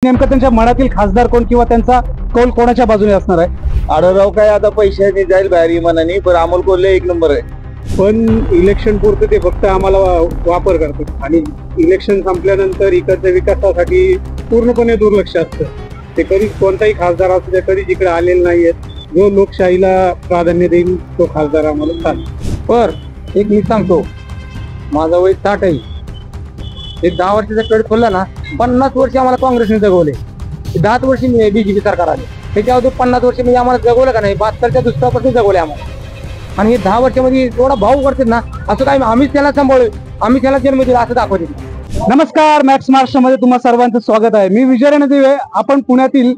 नेमकं त्यांच्या मनातील खासदार कोण किंवा त्यांचा कौल कोणाच्या बाजूने असणार आहे? आढळराव काय आता पैशाने जाईल बाहेर मनाने, पण अमोल कोल्हे एक नंबर आहे. पण इलेक्शन पुरतं ते फक्त आम्हाला वापर करतात आणि इलेक्शन संपल्यानंतर इकडच्या विकासासाठी पूर्णपणे दुर्लक्ष असतं. ते कधी कोणताही खासदार असू द्या कधी जिकडे आलेले नाहीयेत. जो लोकशाहीला प्राधान्य देईल तो खासदार आम्हाला चालेल. पर एक मी सांगतो, माझं वय 60 आहे. एक 10 वर्षाचा पिरियड खोलला ना, 50 वर्ष आम्हाला काँग्रेसने जगवले. 10 वर्ष बीजेपी सरकार आले. त्याच्या अगोदर 50 वर्ष म्हणजे आम्हाला जगवलं का नाही, 72च्या दुष्काळापासून जगवले आम्हाला. आणि हे 10 वर्षामध्ये एवढा भाऊ करतात ना, असं काय आम्हीच त्याला सांभाळू, आम्ही त्याला जन्म दिला असं दाखवते. नमस्कार, मॅक्स महाराष्ट्रामध्ये तुम्हा सर्वांचं स्वागत आहे. मी विजय रणदिवे. आपण पुण्यातील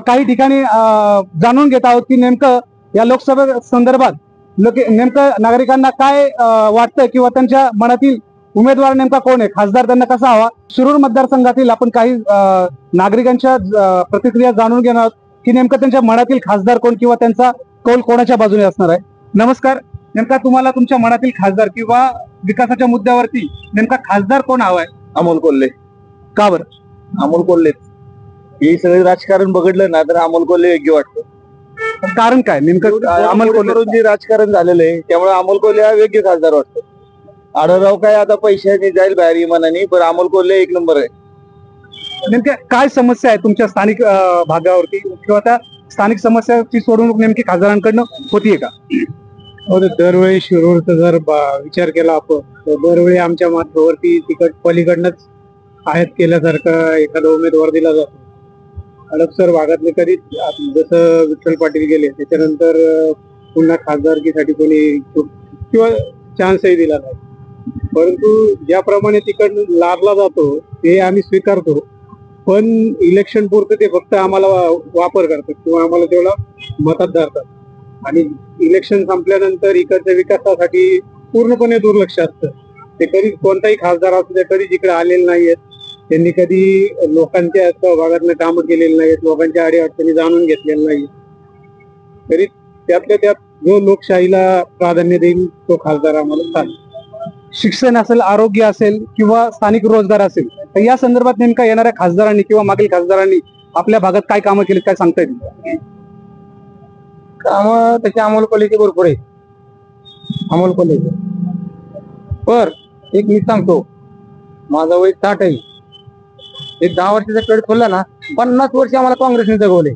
काही ठिकाणी जाणून घेत आहोत की नेमकं या लोकसभे संदर्भात नेमकं नागरिकांना काय वाटतं किंवा त्यांच्या मनातील उमेदवार नेमका कोण आहे, खासदार त्यांना कसा हवा. शिरूर मतदारसंघातील आपण काही नागरिकांच्या प्रतिक्रिया जाणून घेणार आहोत की नेमकं त्यांच्या मनातील खासदार कोण किंवा त्यांचा कौल कोणाच्या बाजूने असणार आहे. नमस्कार, नेमका तुम्हाला तुमच्या मनातील खासदार किंवा विकासाच्या मुद्द्यावरती नेमका खासदार कोण हवाय? अमोल कोल्हे. का बरं? अमोल कोल्हे हे सगळे राजकारण बघितलं ना तर अमोल कोल्हे योग्य वाटतं. कारण काय नेमकं अमोल कोल्हे जे राजकारण झालेलं आहे त्यामुळे अमोल कोल्हे हा योग्य खासदार वाटतो. आढळराव काय आता पैशाने जाईल बाहेर मनाने, पण अमोल कोल्हे एक नंबर आहे. नेमक्या काय समस्या आहे तुमच्या स्थानिक भागावरती किंवा त्या स्थानिक समस्याची सोडवणूक नेमकी खासदारांकडनं होतीये का? दरवेळी शिरूरचा जर विचार केला आपण तर दरवेळी आमच्या माथ्यावरती तिकट पलीकडनंच आयात केल्यासारखं एखादा उमेदवार दिला जातो. हडपसर भागातले कधी जसं विठ्ठल पाटील गेले त्याच्यानंतर पुन्हा खासदारकीसाठी कोणी किंवा चान्सही दिला नाही. परंतु ज्याप्रमाणे तिकडनं लादला जातो ते आम्ही स्वीकारतो, पण इलेक्शन पुरतं ते फक्त आम्हाला वापर करतात किंवा आम्हाला तेवढा मतात धरतात आणि इलेक्शन संपल्यानंतर इकडच्या विकासासाठी पूर्णपणे दुर्लक्ष असतं. ते कधी कोणताही खासदार असू द्या कधी जिकडे आलेले नाहीयेत. त्यांनी कधी लोकांच्या भागातनं कामं केलेली नाहीत, लोकांच्या अडीअडचणी जाणून घेतलेल्या नाहीत. तरी त्यातल्या त्यात जो लोकशाहीला प्राधान्य देईल तो खासदार आम्हाला चालेल. शिक्षण असेल, आरोग्य असेल किंवा स्थानिक रोजगार असेल, तर या संदर्भात नेमका येणाऱ्या खासदारांनी किंवा मागील खासदारांनी आपल्या भागात काय कामं केली काय सांगता येईल? काम त्याचे अमोल कोल्हेचे भरपूर आहे. अमोल कोल्हे पर एक मी सांगतो, माझं वय 60 आहे. एक 10 वर्षाचा पिरियड खोलला ना, 50 वर्ष आम्हाला काँग्रेसने जगवले.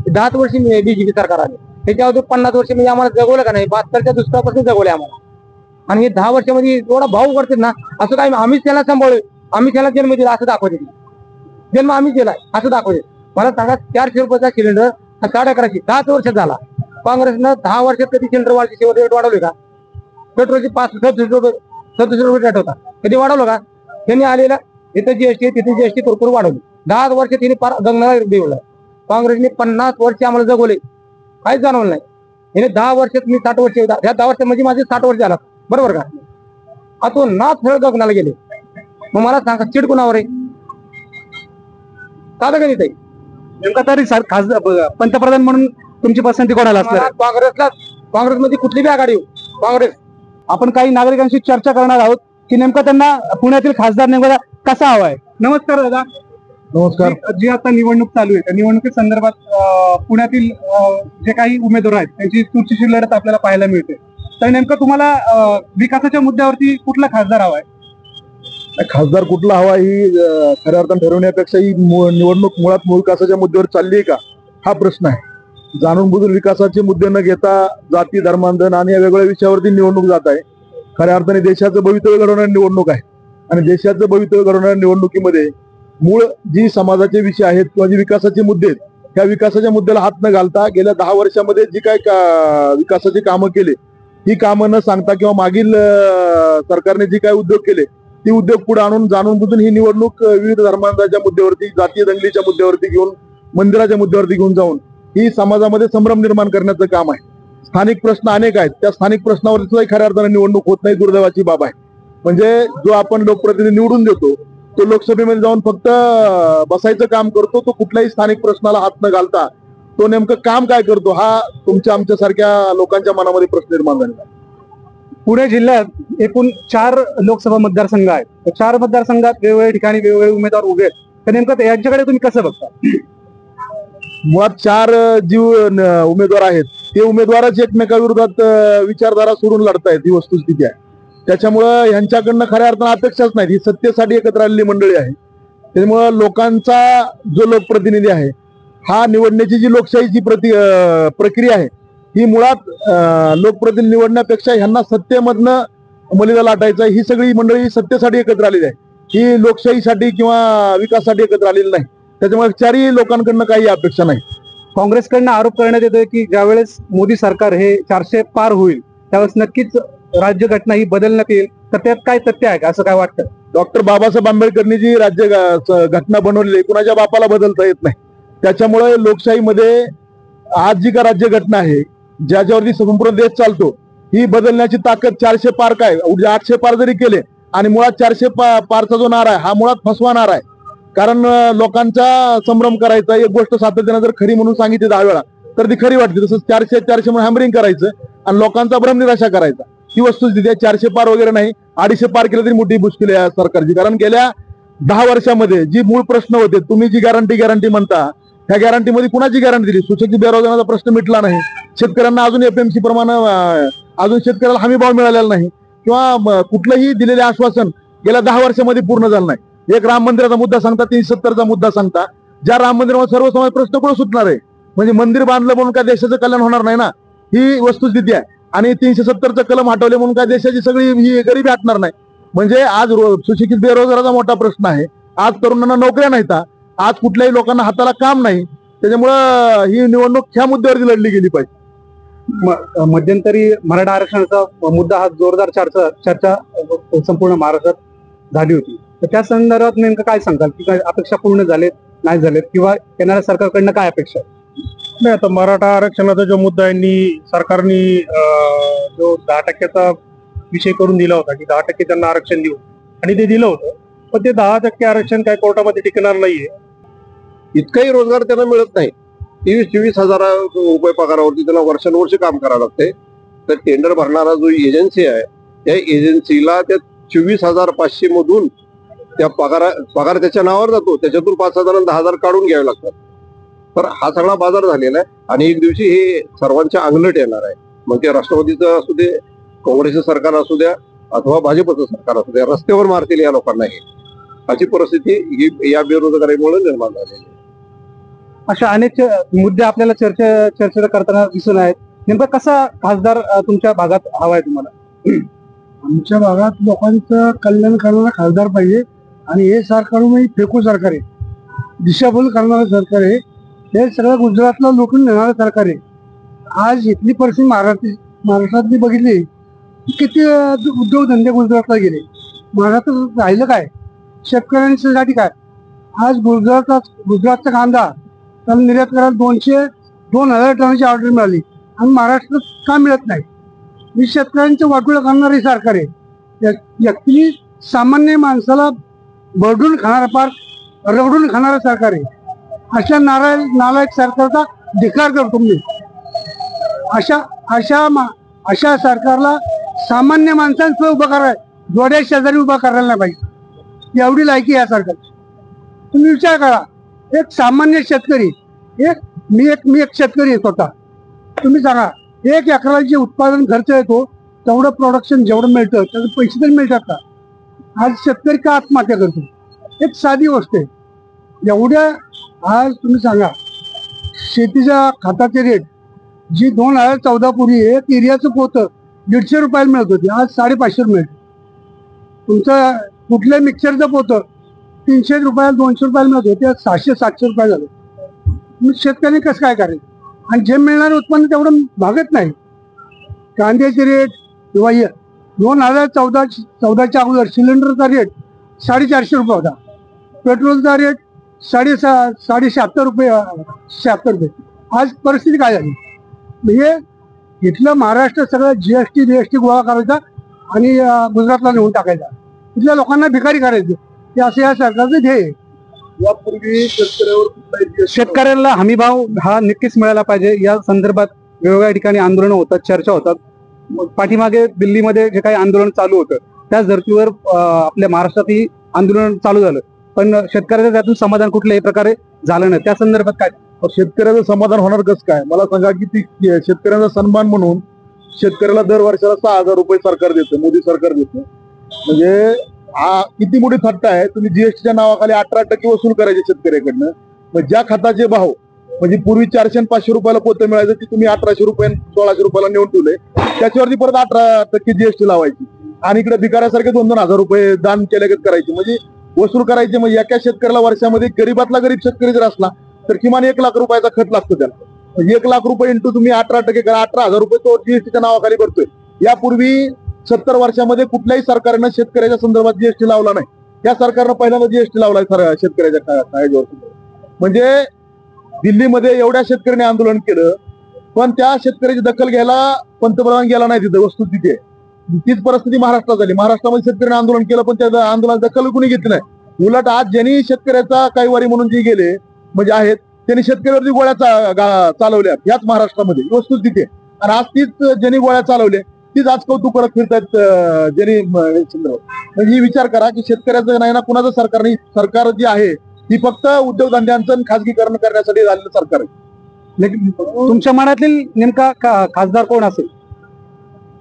10 वर्ष बीजेपी सरकार आले. त्याच्या अगोदर 50 वर्ष म्हणजे आम्हाला जगवलं का नाही, 72च्या दुष्काळापासून जगवले आम्हाला. आणि हे 10 वर्षामध्ये एवढा भाऊ करतात ना, असं काय आम्हीच त्याला सांभाळू, आम्ही त्याला जन्म दिला असं दाखवते. जन्म आम्ही दिलाय असं दाखवते. मला सांगा, 400 रुपयाचा सिलेंडर 1150 10 वर्षात झाला. काँग्रेसनं 10 वर्षात कधी सिलेंडर रेट वाढवले का? पेट्रोलचे 37 रुपये रेट होता, कधी वाढवलं का? त्यांनी आलेला इथं जीएसटी तिथे जीएसटी भरपूर वाढवली. 10 वर्ष त्यांनी फार गंगनाला देवला. काँग्रेसने 50 वर्ष आम्हाला जगवले, काहीच जाणवलं नाही. हे 10 वर्षात मी 60 वर्ष, ह्या 10 वर्षात म्हणजे माझे 60 वर्ष झाला, बरोबर का? आता ना सरळ गगनाला गेले. मग मला सांगा चिड कुणावर आहे? का गणित आहे नेमका तरी खासदार पंतप्रधान म्हणून तुमची पसंती कोणाला असणार? काँग्रेसमध्ये कुठली बी आघाडी हो, काँग्रेस. आपण काही नागरिकांशी चर्चा करणार आहोत की नेमका त्यांना पुण्यातील खासदार नेमका कसा हवाय. नमस्कार दादा. नमस्कार. जी आता निवडणूक चालू आहे त्या निवडणुकी संदर्भात पुण्यातील जे काही उमेदवार आहेत त्यांची चुरशीची लढत आपल्याला पाहायला मिळते. तर नेमकं तुम्हाला विकासाच्या मुद्द्यावरती कुठला खासदार हवाय? खासदार कुठला हवा ही खऱ्या अर्थानं ठरवण्यापेक्षा ही निवडणूक मुळात मूळ विकासाच्या मुद्द्यावर चालली आहे का हा प्रश्न आहे. जाणून बुजून विकासाचे मुद्दे न घेता जाती धर्मांधन आणि या वेगवेगळ्या विषयावरती निवडणूक जात आहे. खऱ्या अर्थाने देशाचं भवितव्य घडवणारी निवडणूक आहे आणि देशाचं भवितव्य घडवणाऱ्या निवडणुकीमध्ये मूळ जी समाजाचे विषय आहेत किंवा जे विकासाचे मुद्दे आहेत त्या विकासाच्या मुद्द्याला हात न घालता गेल्या 10 वर्षामध्ये जी काय विकासाची कामं केली ही कामं न सांगता किंवा मागील सरकारने जी काय उद्योग केले ती उद्योग पुढे आणून जाणून बुजून ही निवडणूक विविध धर्मांच्या मुद्द्यावरती, जातीय दंगलीच्या मुद्द्यावरती घेऊन, मंदिराच्या मुद्द्यावरती घेऊन जाऊन ही समाजामध्ये संभ्रम निर्माण करण्याचं काम आहे. स्थानिक प्रश्न अनेक आहेत, त्या स्थानिक प्रश्नावर सुद्धा खऱ्या अर्थाने निवडणूक होत नाही, दुर्दैवाची बाब आहे. म्हणजे जो आपण लोकप्रतिनिधी निवडून देतो तो लोकसभेमध्ये जाऊन फक्त बसायचं काम करतो, तो कुठल्याही स्थानिक प्रश्नाला हात न घालता तो नेमकं काम काय करतो हा तुमच्या आमच्यासारख्या लोकांच्या मनामध्ये प्रश्न निर्माण झालेला आहे. पुणे जिल्ह्यात एकूण 4 लोकसभा मतदारसंघ आहेत. 4 मतदारसंघात वेगवेगळ्या ठिकाणी वेगवेगळे उमेदवार उभे आहेत. तर नेमकं यांच्याकडे तुम्ही कसं बघता? मुळात चार उमेदवार आहेत ते उमेदवारच एकमेकाविरोधात विचारधारा सोडून लढतायत, ही वस्तुस्थिती आहे. त्याच्यामुळं यांच्याकडनं खऱ्या अर्थानं अपेक्षाच नाही. ही सत्तेसाठी एकत्र आलेली मंडळी आहे. त्यामुळं लोकांचा जो लोकप्रतिनिधी आहे हा निवडण्याची जी लोकशाहीची प्रक्रिया आहे ही मुळात लोकप्रतिनिधी निवडण्यापेक्षा ह्यांना सत्तेमधनं मलिदा लाटायचा. ही सगळी मंडळी सत्तेसाठी एकत्र आलेली आहे, ही लोकशाहीसाठी किंवा विकासासाठी एकत्र आलेली नाही. त्याच्यामुळे चारही लोकांकडनं काही अपेक्षा नाही. काँग्रेसकडनं आरोप करण्यात येतोय की ज्यावेळेस मोदी सरकार हे 400 पार होईल त्यावेळेस नक्कीच राज्यघटना ही बदलण्यात येईल, तर त्यात काय तथ्य आहे का, असं काय वाटतं? डॉक्टर बाबासाहेब आंबेडकरनी जी घटना बनवलेली आहे कुणाच्या बापाला बदलता येत नाही. त्याच्यामुळे लोकशाहीमध्ये आज जी का राज्यघटना आहे ज्याच्यावरती संपूर्ण देश चालतो ही बदलण्याची ताकद 400 पार काय 800 पार जरी केले आणि मुळात 400 पारचा जो नारा आहे हा मुळात फसवा नारा आहे. कारण लोकांचा संभ्रम करायचा, एक गोष्ट सातत्यानं जर खरी म्हणून सांगितली 10 वेळा तर ती खरी वाटते. तसंच 400 म्हणून हॅमरिंग करायचं आणि लोकांचा भ्रमनिराशा करायचा, ही वस्तुस्थिती आहे. 400 पार वगैरे नाही, 250 पार केलं तरी मोठी मुश्किल आहे या सरकारची. कारण गेल्या 10 वर्षामध्ये जी मूळ प्रश्न होते, तुम्ही जी गॅरंटी म्हणता ह्या गॅरंटीमध्ये कुणाची गॅरंटी दिली? सुशिक्षित बेरोजगारांचा प्रश्न मिटला नाही, शेतकऱ्यांना अजून FMC प्रमाणे अजून शेतकऱ्याला हमी भाव मिळालेला नाही, किंवा कुठलंही दिलेले आश्वासन गेल्या 10 वर्षामध्ये पूर्ण झालं नाही. एक राम मंदिराचा मुद्दा सांगता, 370चा मुद्दा सांगता. ज्या राम मंदिरामध्ये सर्वसमाज प्रश्न कुठं सुटणार आहे? म्हणजे मंदिर बांधलं म्हणून काय देशाचं कल्याण होणार नाही ना, ही वस्तुस्थिती आहे. आणि 370चं कलम हटवले म्हणून काय देशाची सगळी ही गरिबी हटणार नाही. म्हणजे आज सुशिक्षित बेरोजगाराचा मोठा प्रश्न आहे. आज तरुणांना नोकऱ्या नाहीत, आज कुठल्याही लोकांना हाताला काम नाही. त्याच्यामुळं ही निवडणूक ह्या मुद्द्यावरती लढली गेली पाहिजे. मध्यंतरी मराठा आरक्षणाचा मुद्दा हा जोरदार चर्चा संपूर्ण महाराष्ट्रात झाली होती, तर त्या संदर्भात नेमकं काय सांगाल की काय अपेक्षा पूर्ण झालेत नाही झालेत, किंवा येणाऱ्या सरकारकडनं काय अपेक्षा आहे? नाही, आता मराठा आरक्षणाचा जो मुद्दा यांनी सरकारने जो 10% विषय करून दिला होता की 10% त्यांना आरक्षण देऊ, आणि ते दिलं होतं. पण ते 10% आरक्षण काय कोर्टामध्ये टिकणार नाहीये. इतकाही रोजगार त्यांना मिळत नाही. 23-24 हजार रुपये पगारावरती त्यांना वर्षानुवर्ष काम करावं लागतंय. तर टेंडर भरणारा जो एजन्सी आहे त्या एजन्सीला त्या 24,500 मधून त्या पगार त्याच्या नावावर जातो, त्याच्यातून 5,000 आणि 10,000 काढून घ्यावे लागतात. तर हा सगळा बाजार झालेला आहे आणि एक दिवशी हे सर्वांच्या अंगलट येणार आहे. मग ते राष्ट्रवादीचं असू दे, काँग्रेसचं सरकार असू द्या अथवा भाजपचं सरकार असू द्या, रस्त्यावर मारतील या लोकांना. हे अशी परिस्थिती ही या बेरोजगारीमुळे निर्माण झालेली आहे. अशा अनेक मुद्दे आपल्याला चर्चा करताना दिसून आहेत. नेमका कसा खासदार तुमच्या भागात हवा आहे तुम्हाला? आमच्या भागात लोकांचं कल्याण करणारा खासदार पाहिजे, आणि हे सरकार म्हणजे फेकू सरकार आहे, दिशाभूल करणारं सरकार आहे. हे सगळं गुजरातला लुटून नेणारं सरकार आहे. आज इथली परिस्थिती महाराष्ट्रातली बघितली, किती उद्योगधंदे गुजरातला गेले. महाराष्ट्रात राहिलं काय? शेतकऱ्यांसाठी काय? आज गुजरातचा कांदा त्याला निर्यात करायला 2,000 टनाची ऑर्डर मिळाली, आणि महाराष्ट्रात का मिळत नाही? ही शेतकऱ्यांचं वाटोळं करणारे सरकार आहे. व्यक्ती सामान्य माणसाला भरडून खाणारा, पार रगडून खाणारं सरकार आहे. अशा नालायक सरकारचा धिक्कार करतो मी. अशा सरकारला सामान्य माणसांचं उभं करायला, जोड्या शेजारी उभा करायला नाही पाहिजे. एवढी लायकी या सरकारची. तुम्ही विचार करा, एक सामान्य शेतकरी, मी एक शेतकरी आहे स्वतः. तुम्ही सांगा, 1 एकराला जे उत्पादन खर्च येतो तेवढं प्रोडक्शन जेवढं मिळतं त्याचे पैसे तरी मिळतात का? आज शेतकरी का आत्महत्या करतो? एक साधी गोष्ट आहे. एवढ्या आज तुम्ही सांगा, शेतीच्या खताचे रेट जी 2014 पूर्वी एक युरियाचं पोतं 150 रुपयाला मिळत होती, आज 550 मिळतं. तुमचं कुठल्या मिक्सरचं पोतं 300 रुपयाला 200 रुपयाला मिळत होते, आज 600-700 रुपये झाले. शेतकऱ्यांनी कसं काय करायचं? आणि जे मिळणारे उत्पन्न तेवढं भागत नाही. कांद्याचे रेट किंवा 2014च्या अगोदर सिलेंडरचा रेट 450 रुपये होता, पेट्रोलचा रेट 76 रुपये. आज परिस्थिती काय झाली? म्हणजे इथलं महाराष्ट्र सगळं GST गोळा करायचा आणि गुजरातला नेऊन टाकायचा, इथल्या लोकांना भिकारी करायचं, हे असं या सरकारचं ध्येय आहे. यापूर्वी शेतकऱ्यांना हमी भाव हा नक्कीच मिळाला पाहिजे या संदर्भात वेगवेगळ्या ठिकाणी आंदोलनं होतात, चर्चा होतात. पाठीमागे दिल्लीमध्ये जे काही आंदोलन चालू होतं त्याच धर्तीवर आपल्या महाराष्ट्रातही आंदोलन चालू झालं. पण शेतकऱ्याचं त्यातून समाधान कुठल्याही प्रकारे झालं नाही. त्या संदर्भात काय? शेतकऱ्याचं समाधान होणार कसं काय? मला सांगा की ती शेतकऱ्यांचा सन्मान म्हणून शेतकऱ्याला दर वर्षाला 6,000 रुपये सरकार देतं, मोदी सरकार देतं. म्हणजे हा किती मोठी थट्टा आहे. तुम्ही जीएसटीच्या नावाखाली 18% वसूल करायचे शेतकऱ्याकडनं. मग ज्या खताचे भाव म्हणजे पूर्वी 400 आणि 500 रुपयाला पोतं मिळायचं ते तुम्ही 1800 रुपये 1600 रुपयाला नेऊन ठेवले. त्याच्यावरती परत 18% जीएसटी लावायची आणि इकडे भिकाऱ्यासारखे 2-2 हजार रुपये दान केल्यागत करायचे. म्हणजे वसूल करायचे. म्हणजे एका शेतकऱ्याला वर्षामध्ये गरीबातला गरीब शेतकरी जर असला तर किमान 1 लाख रुपयाचा खत लागतो त्याला. म्हणजे 1 लाख रुपये इंटू तुम्ही 18% करा, 18,000 रुपये तो जीएसटीच्या नावाखाली भरतोय. यापूर्वी 70 वर्षामध्ये कुठल्याही सरकारनं शेतकऱ्याच्या संदर्भात जीएसटी लावला नाही. या सरकारनं पहिल्यांदा जीएसटी लावलाय शेतकऱ्याच्या काळावर. म्हणजे दिल्लीमध्ये एवढ्या शेतकऱ्यांनी आंदोलन केलं पण त्या शेतकऱ्याची दखल घ्यायला पंतप्रधान गेला नाही. तिथे वस्तू तिथे तीच परिस्थिती महाराष्ट्रात झाली. महाराष्ट्रामध्ये शेतकऱ्यांनी आंदोलन केलं पण त्या आंदोलनाची दखल कुणी घेतली नाही. उलट आज ज्यांनी शेतकऱ्याचा कैवारी म्हणून जे गेले म्हणजे आहेत त्यांनी शेतकऱ्यावरती गोळ्या चालवल्या याच महाराष्ट्रामध्ये वस्तू तिथे. आणि आज तीच ज्यांनी गोळ्या चालवल्या तीच आज कौतुक करत फिरतात ज्यांनी म्हणजे ही विचार करा की शेतकऱ्याचं नाही ना कुणाचं सरकार नाही. सरकार जी आहे ती फक्त उद्योगधंद्यांचं खासगीकरण करण्यासाठी झालेलं सरकार आहे. तुमच्या मनातील नेमका खासदार कोण असेल?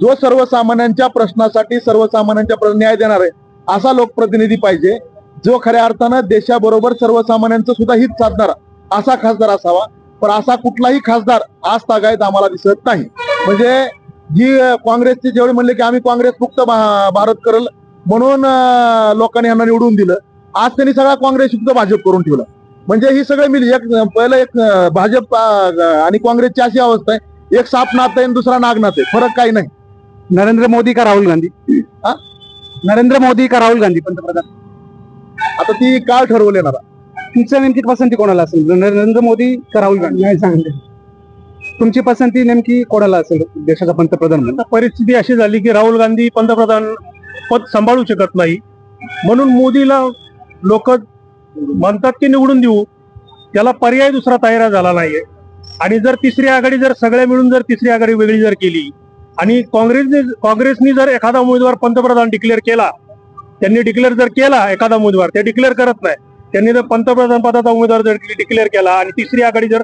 जो सर्वसामान्यांच्या प्रश्नासाठी सर्वसामान्यांच्या न्याय देणार आहे असा लोकप्रतिनिधी पाहिजे. जो खऱ्या अर्थानं देशाबरोबर सर्वसामान्यांचं सुद्धा हित साधणारा असा खासदार असावा. पण असा कुठलाही खासदार आज तागायत आम्हाला दिसत नाही. म्हणजे जी काँग्रेसचे जेवढे म्हणले की आम्ही काँग्रेस मुक्त भारत करेल म्हणून लोकांनी यांना निवडून दिलं. आज त्यांनी सगळा काँग्रेस युक्त भाजप करून ठेवला. म्हणजे ही सगळे मिली एक भाजप आणि काँग्रेसची अशी अवस्था आहे. एक साप नातं आहे दुसरा नाग नातं आहे. फरक काही नाही. नरेंद्र मोदी का राहुल गांधी? नरेंद्र मोदी का राहुल गांधी पंतप्रधान? आता ती काळ ठरवले ना. तुमची नेमकी पसंती कोणाला असेल? नरेंद्र मोदी का राहुल गांधी? नाही सांगते. तुमची पसंती नेमकी कोणाला असेल देशाचा पंतप्रधान म्हणून? परिस्थिती अशी झाली की राहुल गांधी पंतप्रधान पद सांभाळू शकत नाही म्हणून मोदीला लोक म्हणतात की निवडून देऊ. त्याला पर्याय दुसरा तयार झाला नाहीये. आणि जर तिसरी आघाडी जर सगळ्या मिळून जर तिसरी आघाडी वेगळी जर केली आणि काँग्रेसनी जर एखादा उमेदवार पंतप्रधान डिक्लेअर केला, त्यांनी डिक्लेअर जर केला एखादा उमेदवार, ते डिक्लेअर करत नाही, त्यांनी जर पंतप्रधान पदाचा उमेदवार जर डिक्लेअर केला आणि तिसरी आघाडी जर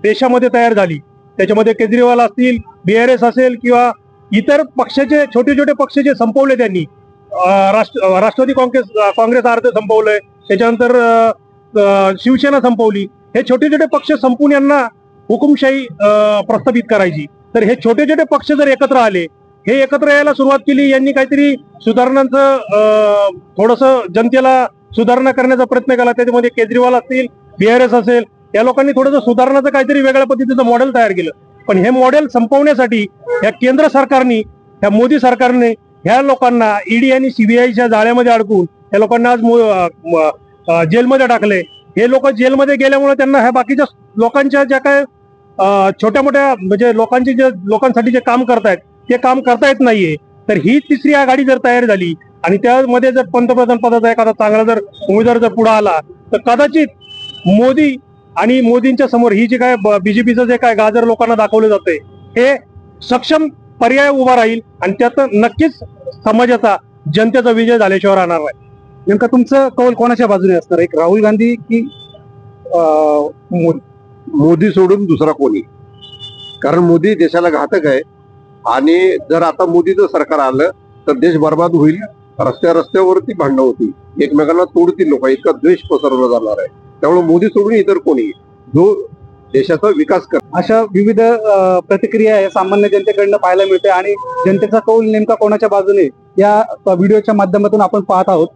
देशामध्ये तयार झाली, त्याच्यामध्ये केजरीवाल असतील, BRS असेल किंवा इतर पक्षाचे छोटे छोटे पक्ष जे संपवले त्यांनी, राष्ट्रवादी काँग्रेस अर्ध संपवलंय, त्याच्यानंतर शिवसेना संपवली. हे छोटे छोटे पक्ष संपून यांना हुकुमशाही प्रस्थापित करायची. तर हे छोटे छोटे पक्ष जर एकत्र आले, हे एकत्र यायला सुरुवात केली, यांनी काहीतरी सुधारणांचं थोडस जनतेला सुधारणा करण्याचा प्रयत्न केला. त्याच्यामध्ये केजरीवाल असतील, BRS असेल, या लोकांनी थोडंसं सुधारणाचं काहीतरी वेगळ्या पद्धतीचं मॉडेल तयार केलं. पण हे मॉडेल संपवण्यासाठी या केंद्र सरकारने, या मोदी सरकारने ह्या लोकांना ईडी आणि CBIच्या जाळ्यामध्ये अडकून या लोकांना आज जेलमध्ये टाकले. हे लोक जेलमध्ये गेल्यामुळे त्यांना ह्या बाकीच्या लोकांच्या ज्या काय छोट्या मोठ्या म्हणजे लोकांसाठी जे काम करतायत ते काम करता येत नाहीये. तर ही तिसरी आघाडी जर तयार झाली आणि त्यामध्ये जर पंतप्रधान पदाचा एखादा चांगला जर उमेदवार जर पुढे आला तर कदाचित मोदी आणि मोदींच्या समोर ही जी काय BJPचं जे काय गाजर लोकांना दाखवलं जातंय हे सक्षम पर्याय उभा राहील आणि त्यात नक्कीच समाजाचा, जनतेचा विजय झाल्याशिवाय राहणार नाही. नेमका तुमचं कौल कोणाच्या बाजूने असणार? एक राहुल गांधी की मोदी सोडून दुसरा कोणी? कारण मोदी देशाला घातक आहे आणि जर आता मोदीचं सरकार आलं तर देश बर्बाद होईल. रस्त्यावरती भांडणं होतील, एकमेकांना तोडतील लोक, इतका द्वेष पसरवला जाणार आहे. त्यामुळे मोदी सोडून इतर कोणी जो देशाचा विकास कर. अशा विविध प्रतिक्रिया या सामान्य जनतेकडनं पाहायला मिळते आणि जनतेचा कौल नेमका कोणाच्या बाजूने या व्हिडिओच्या माध्यमातून आपण पाहत आहोत.